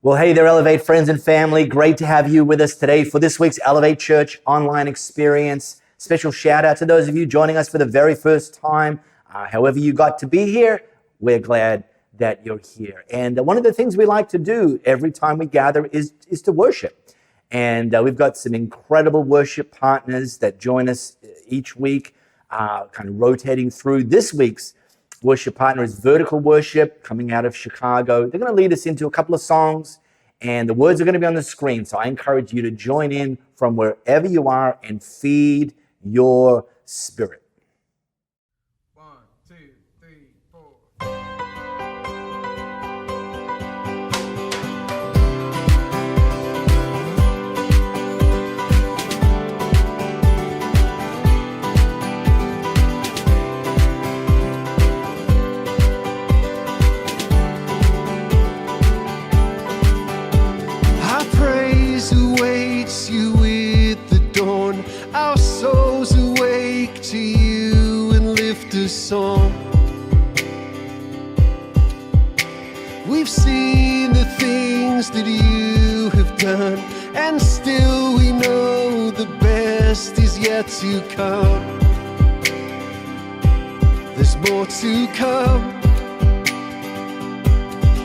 Well, hey there, Elevate friends and family. Great to have you with us today for this week's Elevate Church online experience. Special shout out to those of you joining us for the very first time. However you got to be here, we're glad that you're here. And one of the things we like to do every time we gather is to worship. And we've got some incredible worship partners that join us each week, kind of rotating through. This week's worship partner is Vertical Worship, coming out of Chicago. They're going to lead us into a couple of songs, and the words are going to be on the screen. So I encourage you to join in from wherever you are and feed your spirit. 1, 2, 3, 4. Our praise awaits you with the dawn. Our souls awake to you and lift a song. We've seen the things that you have done, and still we know the best is yet to come. There's more to come.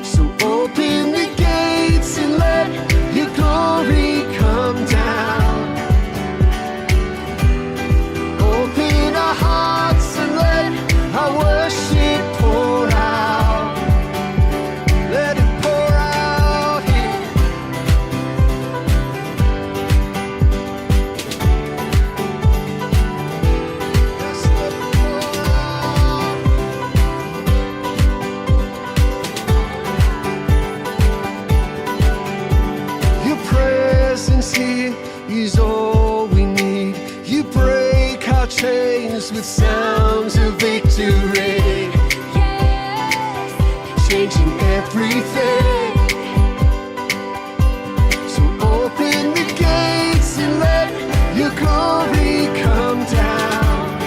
So open the gates and let your glory come down. Open our hearts and let our worship pour out. Let it pour out here. Yes, let it pour out. Your presence here is all we need. You break our chains with sounds of victory, changing everything. So open the gates and let your glory come down.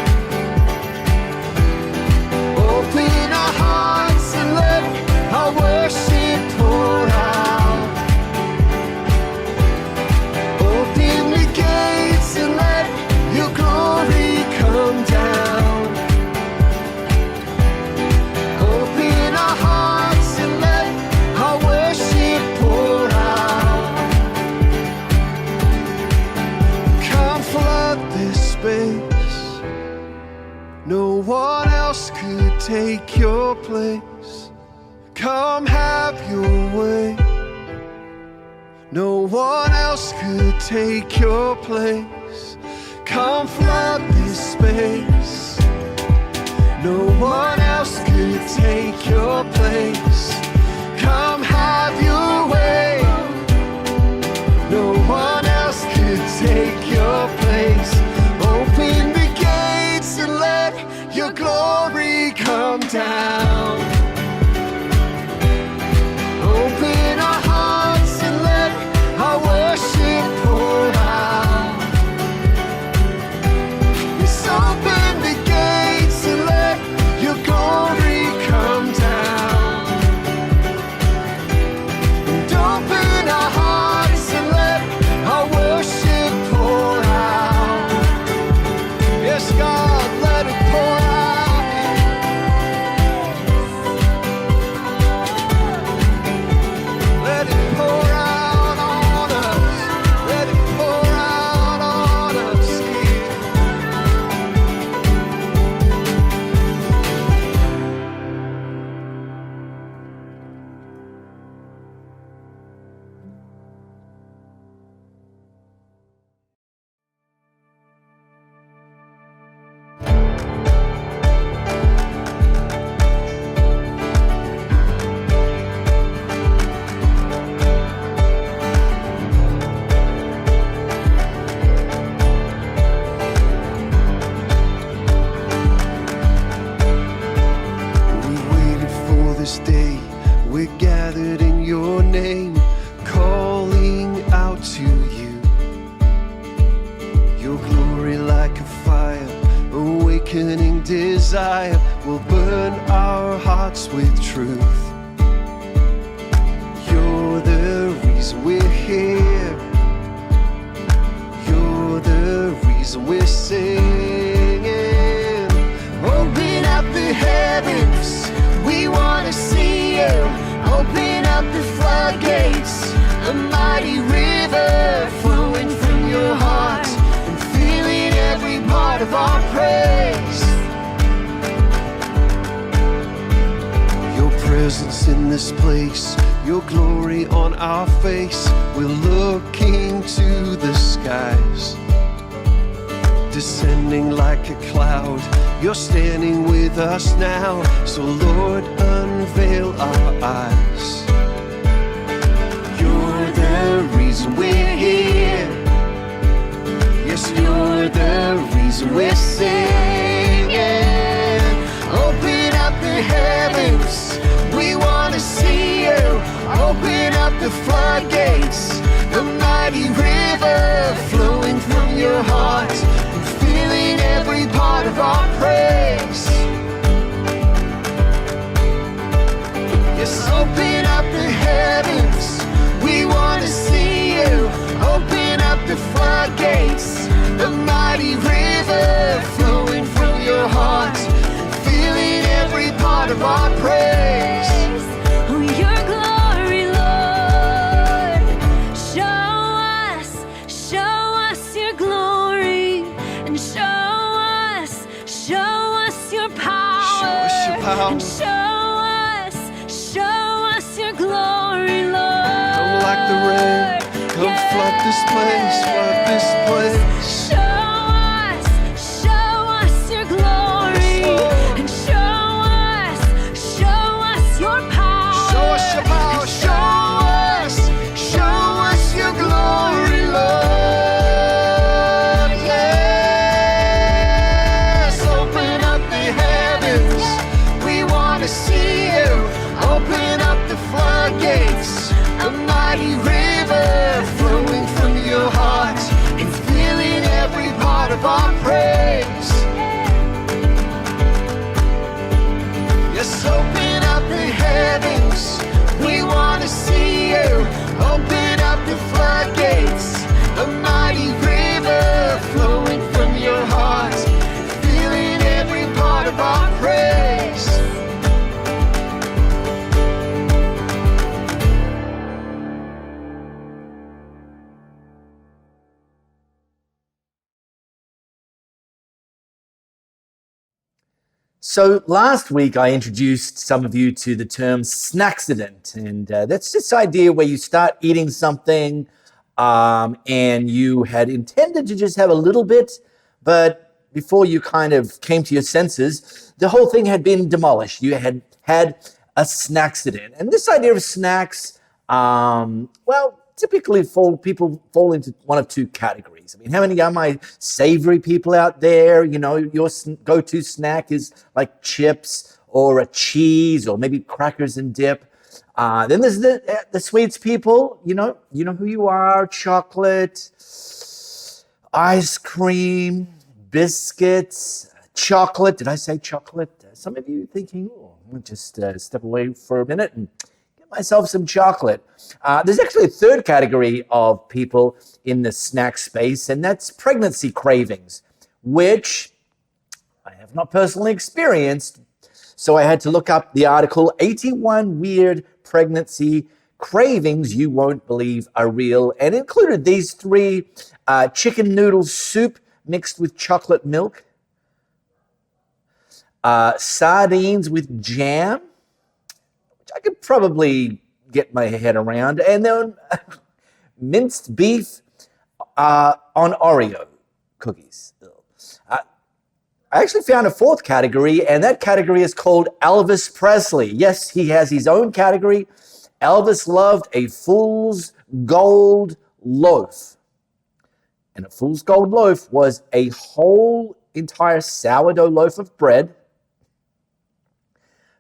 Open our hearts and let our worship pour out. Open the gates and let your glory come down. Open our hearts and let our worship pour out. Come flood this space. No one else could take your place. Come have your way. No one else could take your place. Come flood this space. No one else could take your place. Come have your way. No one else could take your place. Open the gates and let your glory come down. Open our hearts and let our worship pour out. Yes, open the gates and let your glory come down. And open our hearts and let our worship pour out. Yes, God, let it pour out. Let it pour out on us. Let it pour out on us. We waited for this day. We're gathered in your name, calling out to you. Your glory like a fire, awakening desire, will burn our hearts with truth. You're the reason we're here. You're the reason we're singing. Open up the heavens, we want to see you. Open up the floodgates, a mighty river flowing from your heart and filling every part of our praise. Your presence in this place, your glory on our face. We're looking to the skies, descending like a cloud. You're standing with us now, so Lord, unveil our eyes. You're the reason we're here. Yes, you're the reason we're singing. Open up the heavens, we want to see you. Open up the floodgates, the mighty river flowing from your heart and filling every part of our praise. Yes, open up the heavens, we want to see you. Open up the floodgates, the mighty river flowing from your heart, filling every part of our praise. Oh, your glory, Lord, show us your glory, and show us your power, and show us your glory, Lord. Come like the rain, come flood this place, flood this place. Show us your glory, and show us your power. Show us your power, show us your glory, Lord. Yes, open up the heavens, we want to see you. Open up the floodgates, a mighty river flowing from your heart and filling every part of our praise. Yes, open up the heavens, we want to see you. Open up the floodgates, a mighty river flowing from your heart, filling every part of our praise. So last week I introduced some of you to the term snacksident, and that's this idea where you start eating something and you had intended to just have a little bit, but before you kind of came to your senses, the whole thing had been demolished. You had had a snacksident. And this idea of snacks, well, typically people fall into one of two categories. I mean, how many are my savory people out there? You know, your go-to snack is like chips or a cheese or maybe crackers and dip. Then there's the sweets people. You know who you are: chocolate, ice cream, biscuits, chocolate. Did I say chocolate? Some of you thinking, oh, I'm gonna just step away for a minute and get myself some chocolate. There's actually a third category of people in the snack space, and that's pregnancy cravings, which I have not personally experienced. So I had to look up the article, 81 Weird Pregnancy Cravings You Won't Believe Are Real, and included these three: chicken noodle soup mixed with chocolate milk, sardines with jam, which I could probably get my head around, and then minced beef on Oreo cookies. I actually found a fourth category, and that category is called Elvis Presley. Yes, he has his own category. Elvis loved a fool's gold loaf. And a fool's gold loaf was a whole entire sourdough loaf of bread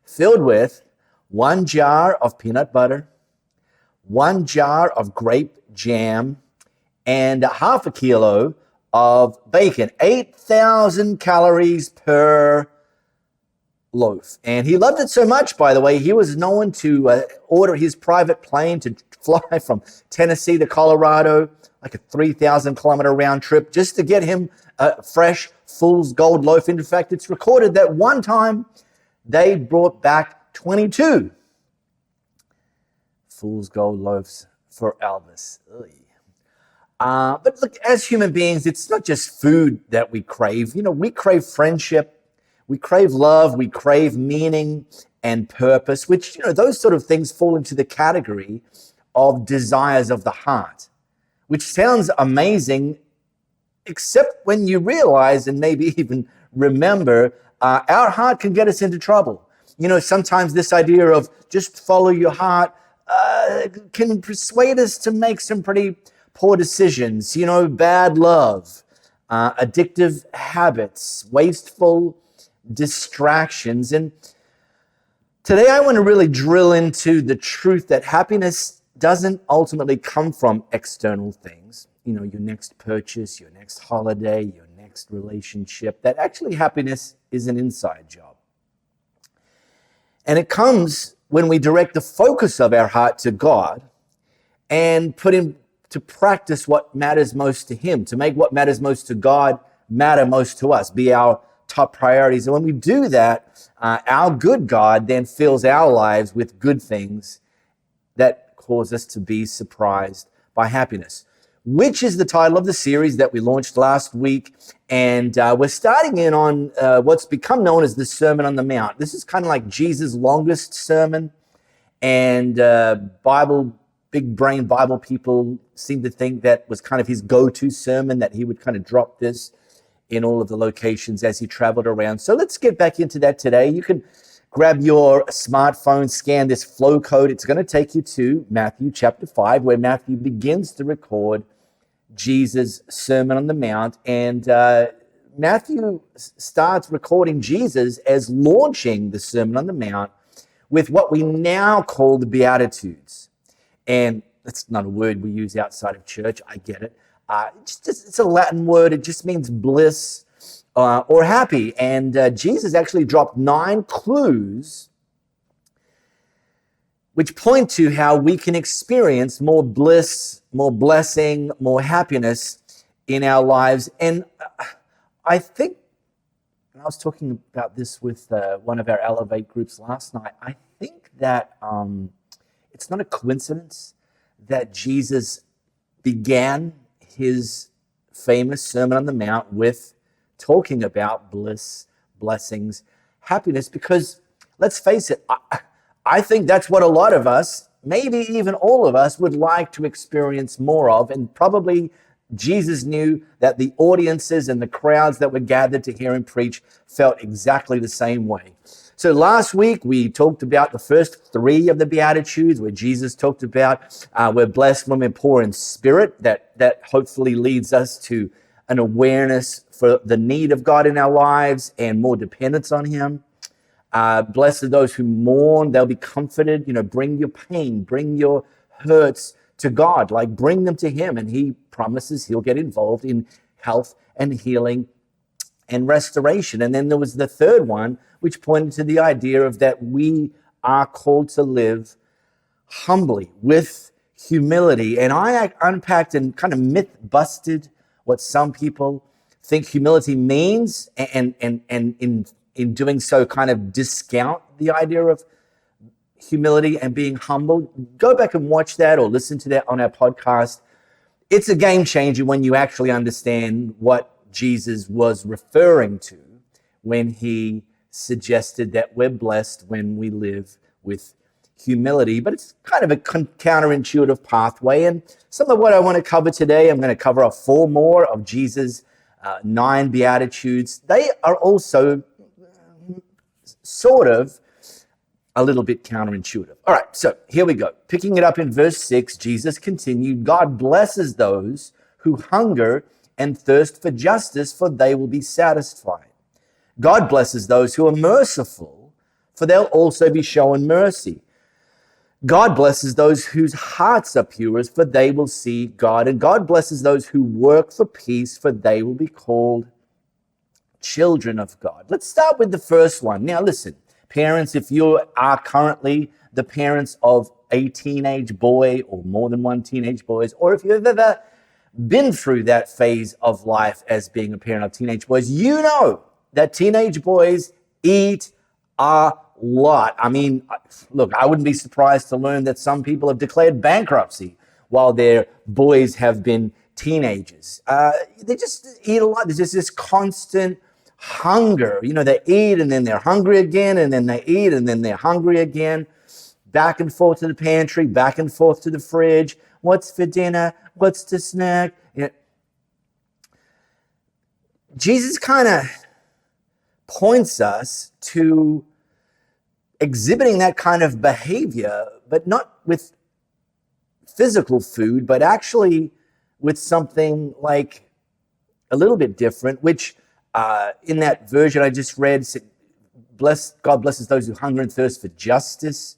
filled with 1 jar of peanut butter, 1 jar of grape jam, and half a kilo of bacon. 8,000 calories per loaf. And he loved it so much, by the way, he was known to order his private plane to fly from Tennessee to Colorado, like a 3,000 kilometer round trip, just to get him a fresh fool's gold loaf. In fact, it's recorded that one time they brought back 22 fool's gold loaves for Elvis. But look, as human beings, it's not just food that we crave. We crave friendship, we crave love, we crave meaning and purpose, which, those sort of things fall into the category of desires of the heart, which sounds amazing, except when you realize and maybe even remember, our heart can get us into trouble. Sometimes this idea of just follow your heart can persuade us to make some pretty poor decisions, bad love, addictive habits, wasteful distractions. And today I want to really drill into the truth that happiness doesn't ultimately come from external things, your next purchase, your next holiday, your next relationship, that actually happiness is an inside job. And it comes when we direct the focus of our heart to God and put him to practice what matters most to him, to make what matters most to God matter most to us, be our top priorities. And when we do that, our good God then fills our lives with good things that cause us to be surprised by happiness, which is the title of the series that we launched last week. And we're starting in on what's become known as the Sermon on the Mount. This is kind of like Jesus' longest sermon, and big brain Bible people seem to think that was kind of his go-to sermon, that he would kind of drop this in all of the locations as he traveled around. So let's get back into that today. You can grab your smartphone, scan this flow code. It's going to take you to Matthew chapter 5, where Matthew begins to record Jesus' Sermon on the Mount. And Matthew starts recording Jesus as launching the Sermon on the Mount with what we now call the Beatitudes. And that's not a word we use outside of church. I get it. It's a Latin word. It just means bliss or happy. And Jesus actually dropped 9 clues which point to how we can experience more bliss, more blessing, more happiness in our lives. And I think, and I was talking about this with one of our Elevate groups last night, I think that it's not a coincidence that Jesus began his famous Sermon on the Mount with talking about bliss, blessings, happiness, because let's face it, I think that's what a lot of us, maybe even all of us, would like to experience more of. And probably Jesus knew that the audiences and the crowds that were gathered to hear him preach felt exactly the same way. So last week, we talked about the first 3 of the Beatitudes, where Jesus talked about we're blessed when we're poor in spirit. That hopefully leads us to an awareness for the need of God in our lives and more dependence on him. Blessed are those who mourn, they'll be comforted. Bring your pain, bring your hurts to God, like bring them to him, and he promises he'll get involved in health and healing and restoration. And then there was the third one, which pointed to the idea of that we are called to live humbly with humility. And I unpacked and kind of myth busted what some people think humility means, and in doing so kind of discount the idea of humility and being humble. Go back and watch that or listen to that on our podcast. It's a game changer when you actually understand what Jesus was referring to when he suggested that we're blessed when we live with humility. But it's kind of a counterintuitive pathway. And some of what I want to cover today, I'm going to cover 4 more of Jesus' 9 Beatitudes. They are also sort of a little bit counterintuitive. All right, so here we go. Picking it up in verse 6, Jesus continued, God blesses those who hunger and thirst for justice, for they will be satisfied. God blesses those who are merciful, for they'll also be shown mercy. God blesses those whose hearts are pure, for they will see God. And God blesses those who work for peace, for they will be called children of God. Let's start with the first one. Now listen, Parents, if you are currently the parents of a teenage boy or more than one teenage boys, or if you've ever been through that phase of life as being a parent of teenage boys, you know that teenage boys eat a lot. I mean, look, I wouldn't be surprised to learn that some people have declared bankruptcy while their boys have been teenagers. They just eat a lot. There's just this constant hunger. You know, they eat and then they're hungry again, and then they eat and then they're hungry again. Back and forth to the pantry, back and forth to the fridge. What's for dinner? What's the snack? You know, Jesus kind of points us to exhibiting that kind of behavior, but not with physical food, but actually with something like a little bit different, which in that version I just read, said, God blesses those who hunger and thirst for justice.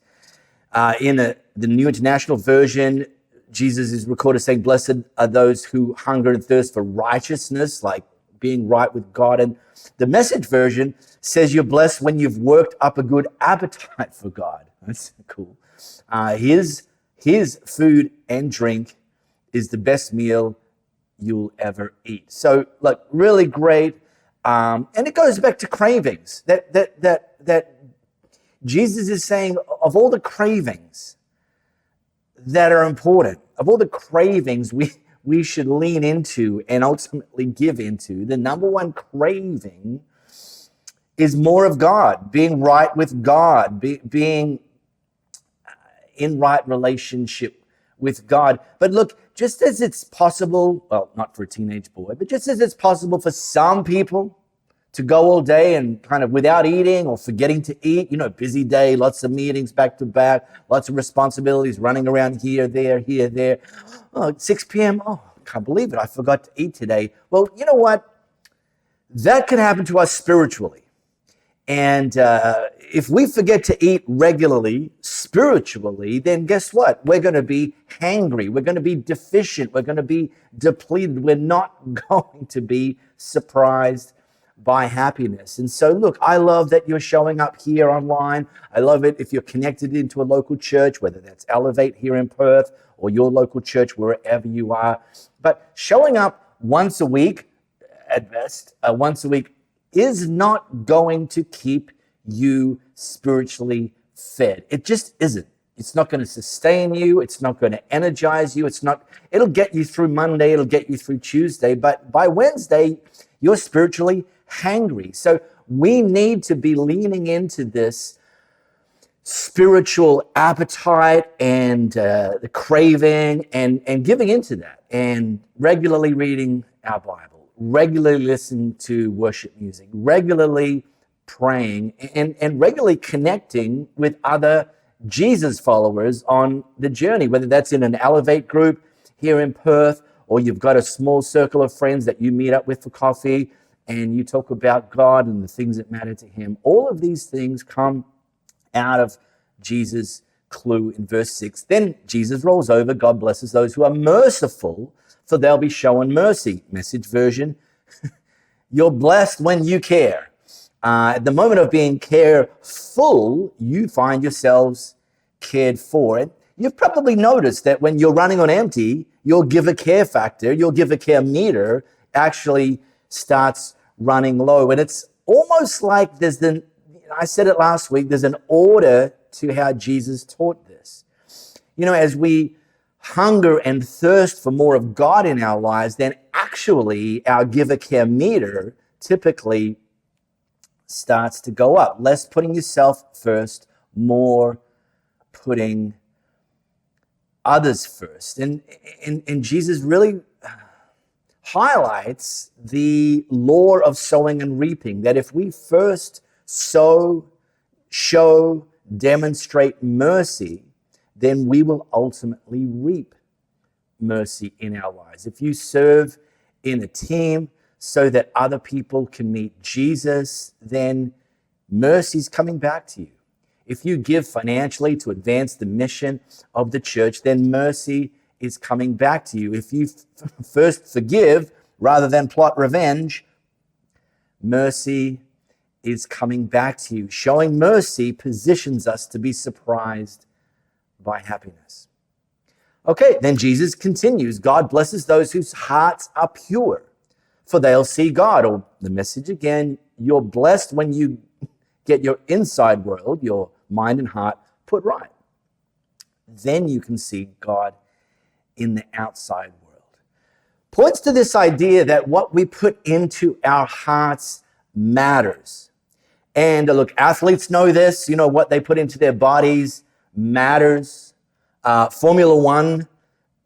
In the New International Version, Jesus is recorded saying, blessed are those who hunger and thirst for righteousness, like being right with God. And the Message version says you're blessed when you've worked up a good appetite for God. That's cool. His food and drink is the best meal you'll ever eat. So, look, really great. And it goes back to cravings. That Jesus is saying, of all the cravings that are important, of all the cravings we should lean into and ultimately give into, the number one craving is more of God, being right with God, being in right relationship with God. But look, just as it's possible, well, not for a teenage boy, but just as it's possible for some people to go all day and kind of without eating or forgetting to eat, you know, busy day, lots of meetings back to back, lots of responsibilities, running around here, there. Oh, 6 p.m., oh, can't believe it, I forgot to eat today. Well, you know what? That can happen to us spiritually. And if we forget to eat regularly, spiritually, then guess what? We're going to be hangry. We're going to be deficient. We're going to be depleted. We're not going to be surprised by happiness. And so, look, I love that you're showing up here online. I love it if you're connected into a local church, whether that's Elevate here in Perth or your local church, wherever you are. But showing up once a week, at best, once a week, is not going to keep you spiritually fed. It just isn't. It's not going to sustain you. It's not going to energize you. It'll get you through Monday. It'll get you through Tuesday. But by Wednesday, you're spiritually hangry. So we need to be leaning into this spiritual appetite and the craving and giving into that and regularly reading our Bible, regularly listening to worship music, regularly praying, and regularly connecting with other Jesus followers on the journey, whether that's in an Elevate group here in Perth, or you've got a small circle of friends that you meet up with for coffee and you talk about God and the things that matter to him. All of these things come out of Jesus' clue in verse 6. Then Jesus rolls over, God blesses those who are merciful, for they'll be shown mercy. Message version, you're blessed when you care. At the moment of being careful, you find yourselves cared for. And you've probably noticed that when you're running on empty, your give a care factor, your give a care meter actually starts running low. And it's almost like I said it last week, there's an order to how Jesus taught this. You know, as we hunger and thirst for more of God in our lives, then actually our give a care meter typically starts to go up. Less putting yourself first, more putting others first. And Jesus really highlights the law of sowing and reaping, that if we first sow, show, demonstrate mercy, then we will ultimately reap mercy in our lives. If you serve in a team so that other people can meet Jesus, then mercy's coming back to you. If you give financially to advance the mission of the church, then mercy is coming back to you. If you first forgive rather than plot revenge, mercy is coming back to you. Showing mercy positions us to be surprised by happiness. Okay, then Jesus continues, God blesses those whose hearts are pure, for they'll see God. Or the message again, you're blessed when you get your inside world, your mind and heart, put right. Then you can see God in the outside world. Points to this idea that what we put into our hearts matters. And look, athletes know this, what they put into their bodies matters. Formula One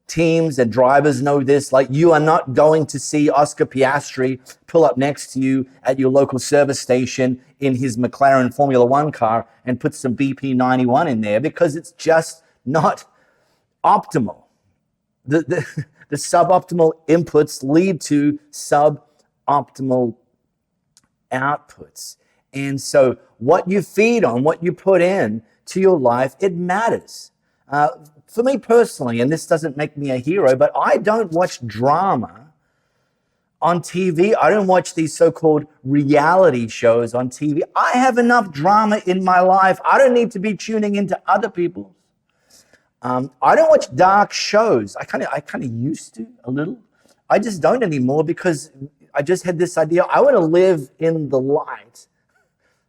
teams and drivers know this. Like, you are not going to see Oscar Piastri pull up next to you at your local service station in his McLaren Formula One car and put some BP 91 in there, because it's just not optimal. The suboptimal inputs lead to suboptimal outputs. And so what you feed on, what you put in to your life, it matters. For me personally, and this doesn't make me a hero, but I don't watch drama on TV. I don't watch these so-called reality shows on TV. I have enough drama in my life. I don't need to be tuning into other people's. I don't watch dark shows. I kind of used to a little. I just don't anymore, because I just had this idea. I want to live in the light.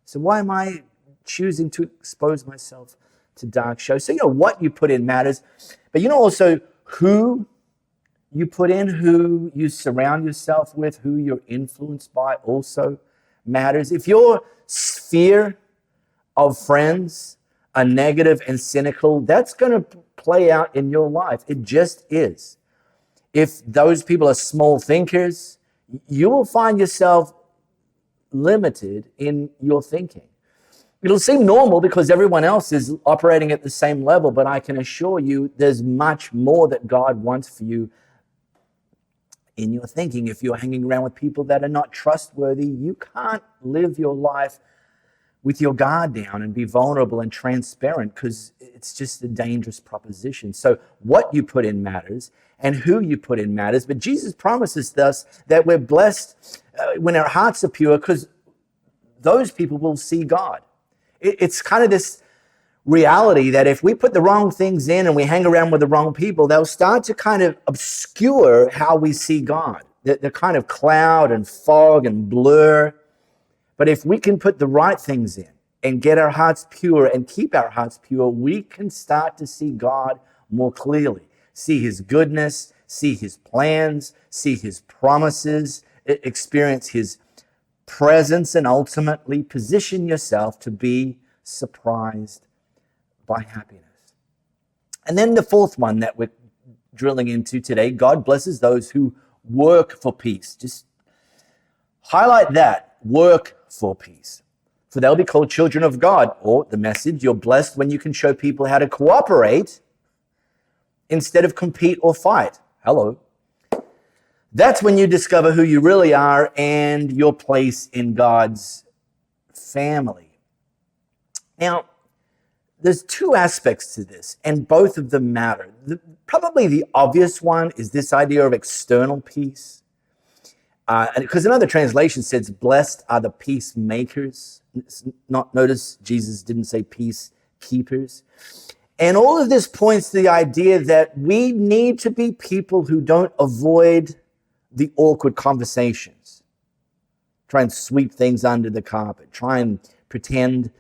So why am I choosing to expose myself to dark shows? So what you put in matters, but also who you put in, who you surround yourself with, who you're influenced by also matters. If your sphere of friends are negative and cynical, that's going to play out in your life. It just is. If those people are small thinkers, you will find yourself limited in your thinking. It'll seem normal because everyone else is operating at the same level, but I can assure you there's much more that God wants for you in your thinking. If you're hanging around with people that are not trustworthy, you can't live your life with your guard down and be vulnerable and transparent, because it's just a dangerous proposition. So what you put in matters, and who you put in matters. But Jesus promises us that we're blessed when our hearts are pure, because those people will see God. It's kind of this reality that if we put the wrong things in and we hang around with the wrong people, they'll start to kind of obscure how we see God. They're kind of cloud and fog and blur. But if we can put the right things in and get our hearts pure and keep our hearts pure, we can start to see God more clearly, see his goodness, see his plans, see his promises, experience his presence, and ultimately position yourself to be surprised by happiness. And then the fourth one that we're drilling into today, God blesses those who work for peace. Just highlight that, work for peace. For they'll be called children of God. Or the message, you're blessed when you can show people how to cooperate instead of compete or fight. Hello. That's when you discover who you really are and your place in God's family. Now, there's two aspects to this, and both of them matter. Probably the obvious one is this idea of external peace. Because another translation says, blessed are the peacemakers. Notice Jesus didn't say peacekeepers. And all of this points to the idea that we need to be people who don't avoid the awkward conversations. Try and sweep things under the carpet. Try and pretend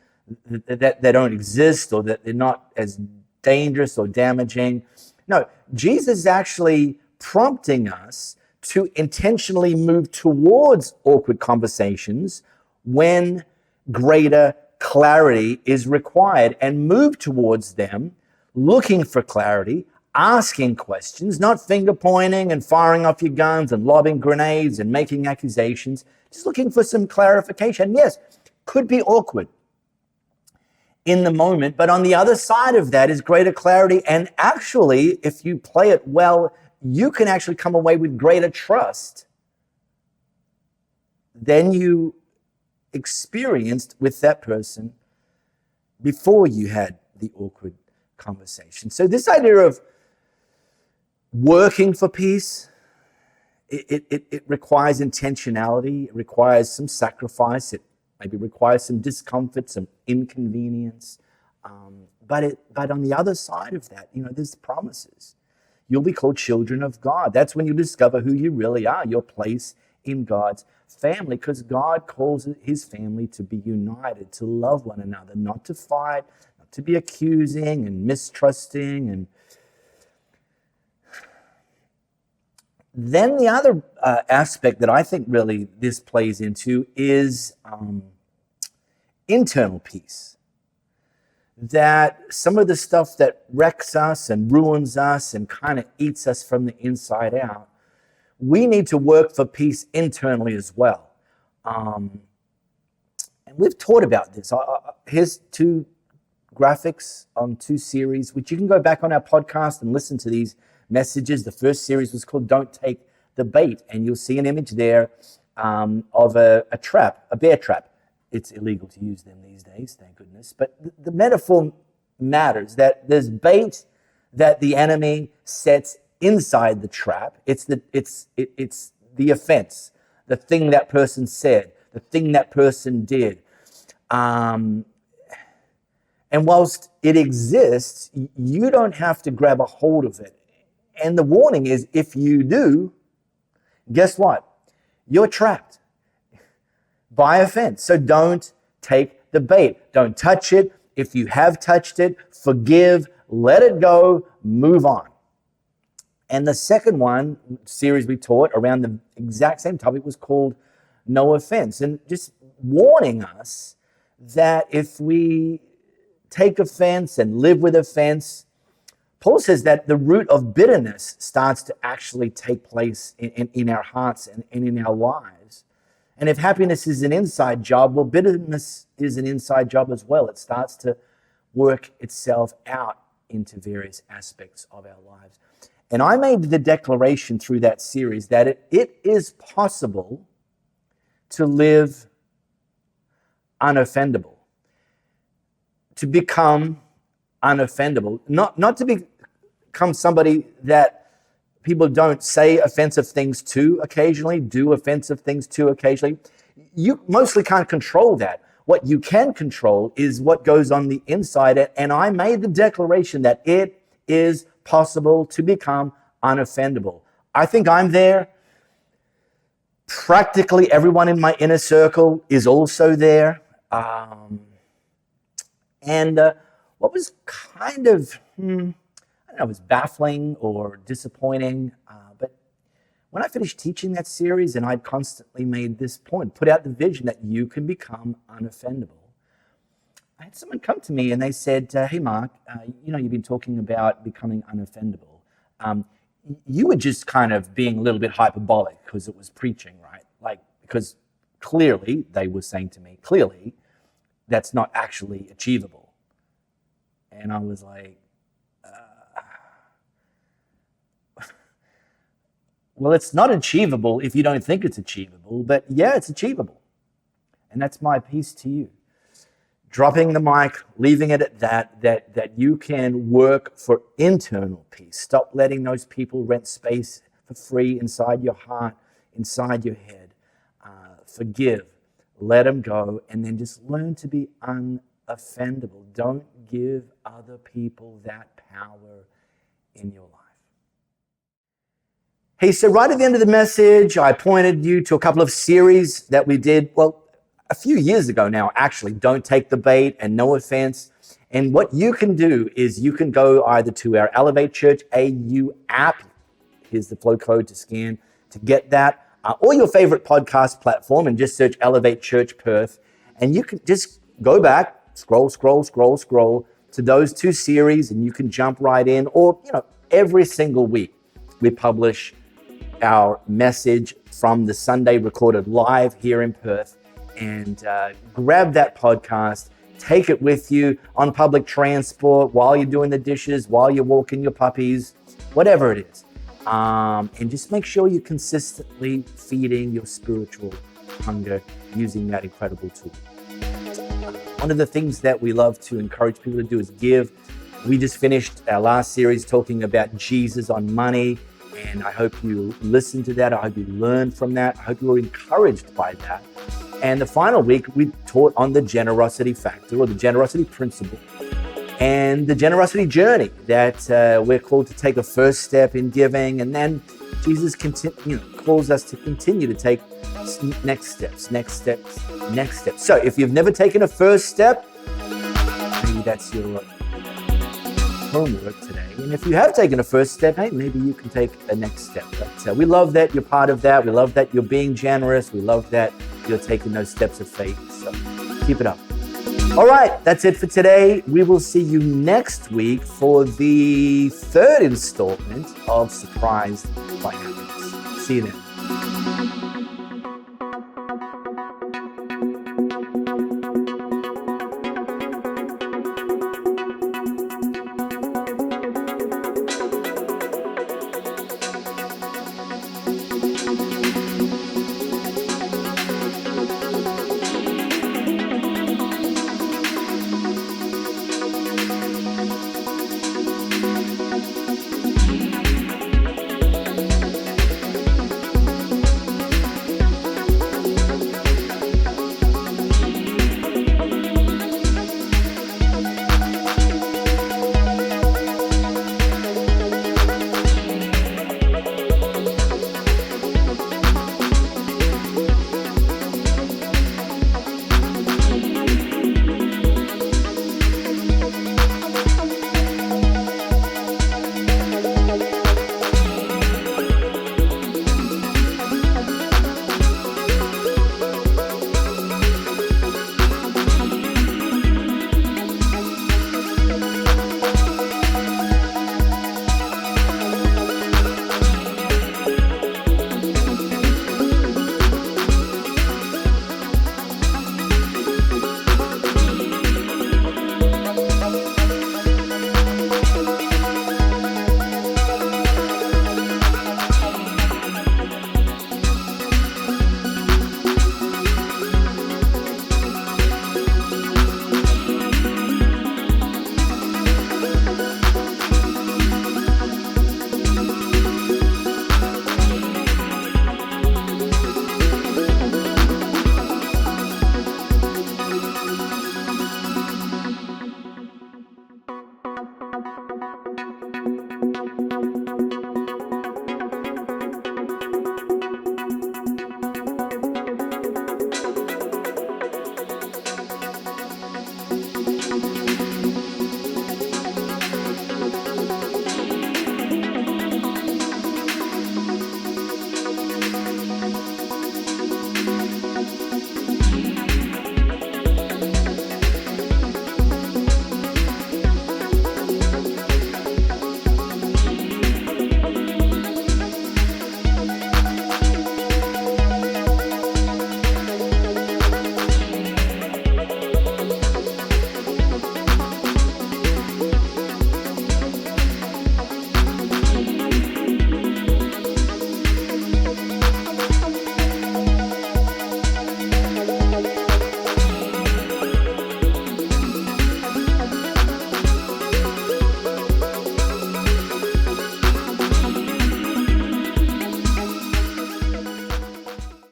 that they don't exist, or that they're not as dangerous or damaging. No, Jesus is actually prompting us to intentionally move towards awkward conversations when greater clarity is required, and move towards them looking for clarity, asking questions, not finger pointing and firing off your guns and lobbing grenades and making accusations, just looking for some clarification. Yes, could be awkward in the moment, but on the other side of that is greater clarity. And actually, if you play it well, you can actually come away with greater trust than you experienced with that person before you had the awkward conversation. So this idea of working for peace, it requires intentionality, it requires some sacrifice, it maybe requires some discomfort, some inconvenience. But on the other side of that, there's promises. You'll be called children of God. That's when you discover who you really are, your place in God's family, because God calls his family to be united, to love one another, not to fight, not to be accusing and mistrusting. And then the other aspect that I think really this plays into is internal peace. That some of the stuff that wrecks us and ruins us and kind of eats us from the inside out, we need to work for peace internally as well. And we've taught about this. Here's 2 graphics on 2 series, which you can go back on our podcast and listen to these messages. The first series was called Don't Take the Bait, and you'll see an image there of a trap, a bear trap. It's illegal to use them these days, thank goodness. But the metaphor matters, that there's bait that the enemy sets inside the trap. It's the offense, the thing that person said, the thing that person did. And whilst it exists, you don't have to grab a hold of it. And the warning is, if you do, guess what? You're trapped by offense. So don't take the bait. Don't touch it. If you have touched it, forgive, let it go, move on. And the second series we taught around the exact same topic was called No Offense. And just warning us that if we take offense and live with offense, Paul says that the root of bitterness starts to actually take place in our hearts and in our lives. And if happiness is an inside job, well, bitterness is an inside job as well. It starts to work itself out into various aspects of our lives. And I made the declaration through that series that it is possible to live unoffendable, to become unoffendable, not to become somebody that people don't say offensive things to occasionally, do offensive things to occasionally. You mostly can't control that. What you can control is what goes on the inside. And I made the declaration that it is possible to become unoffendable. I think I'm there. Practically everyone in my inner circle is also there. What was kind of, it was baffling or disappointing, but when I finished teaching that series and I'd constantly made this point, put out the vision that you can become unoffendable, I had someone come to me and they said, hey Mark, you've been talking about becoming unoffendable. You were just kind of being a little bit hyperbolic because it was preaching, right? Because clearly, they were saying to me, clearly, that's not actually achievable. And I was like, well, it's not achievable if you don't think it's achievable, but yeah, it's achievable. And that's my piece to you. Dropping the mic, leaving it at that you can work for internal peace. Stop letting those people rent space for free inside your heart, inside your head. Forgive, let them go, and then just learn to be unoffendable. Don't give other people that power in your life. Hey, so right at the end of the message, I pointed you to a couple of series that we did, a few years ago now, actually, Don't Take the Bait and No Offense. And what you can do is you can go either to our Elevate Church AU app, here's the flow code to scan to get that, or your favorite podcast platform and just search Elevate Church Perth. And you can just go back, scroll to those 2 series and you can jump right in. Or, every single week we publish our message from the Sunday recorded live here in Perth. And grab that podcast, take it with you on public transport, while you're doing the dishes, while you're walking your puppies, whatever it is. And just make sure you're consistently feeding your spiritual hunger using that incredible tool. One of the things that we love to encourage people to do is give. We just finished our last series talking about Jesus on money, and I hope you listened to that. I hope you learned from that. I hope you were encouraged by that. And the final week, we taught on the generosity factor or the generosity principle and the generosity journey that we're called to take a first step in giving. And then Jesus calls us to continue to take next steps. So if you've never taken a first step, maybe that's your homework today. And if you have taken a first step, hey, maybe you can take a next step. But we love that you're part of that. We love that you're being generous. We love that you're taking those steps of faith. So keep it up. All right, that's it for today. We will see you next week for the third installment of Surprised by Happiness. See you then.